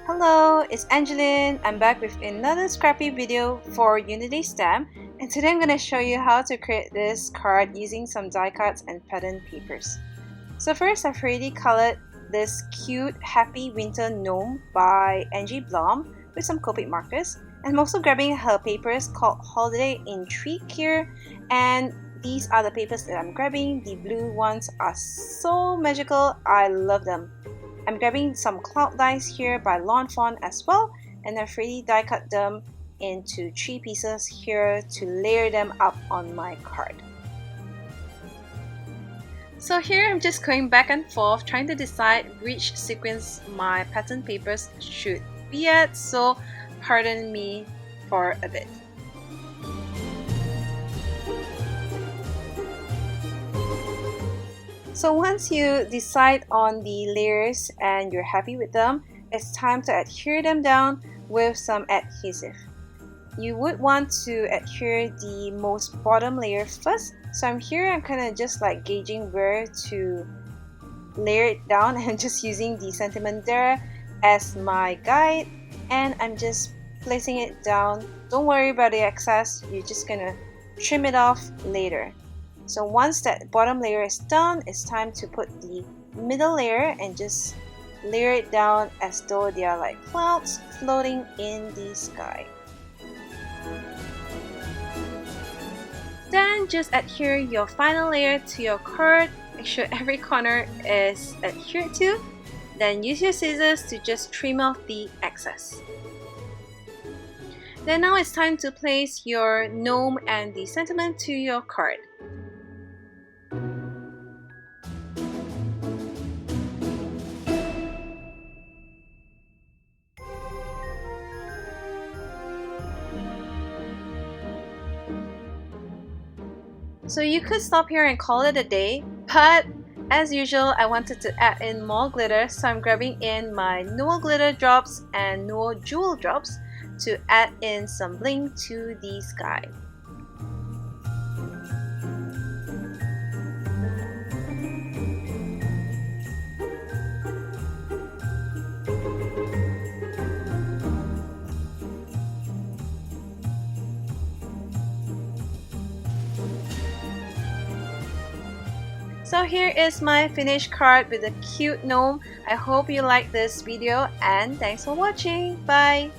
Hello, it's Angeline. I'm back with another Scrappy video for Unity Stamp, and today I'm going to show you how to create this card using some die cuts and pattern papers. So first, I've already colored this cute Happy Winter Gnome by Angie Blom with some Copic markers. I'm also grabbing her papers called Holiday Intrigue here, and these are the papers that I'm grabbing. The blue ones are so magical, I love them. I'm grabbing some cloud dies here by Lawn Fawn as well, and I've already die cut them into 3 pieces here to layer them up on my card. So here I'm just going back and forth trying to decide which sequence my pattern papers should be at, so pardon me for a bit. So once you decide on the layers and you're happy with them, it's time to adhere them down with some adhesive. You would want to adhere the most bottom layer first. So I'm kind of just like gauging where to layer it down and just using the sentiment there as my guide, and I'm just placing it down. Don't worry about the excess, you're just gonna trim it off later. So once that bottom layer is done, it's time to put the middle layer and just layer it down as though they are like clouds floating in the sky. Then just adhere your final layer to your card. Make sure every corner is adhered to. Then use your scissors to just trim off the excess. Then now it's time to place your gnome and the sentiment to your card. So you could stop here and call it a day, but as usual I wanted to add in more glitter, so I'm grabbing in my Nuvo glitter drops and Nuvo jewel drops to add in some bling to the sky. So here is my finished card with a cute gnome. I hope you liked this video and thanks for watching. Bye!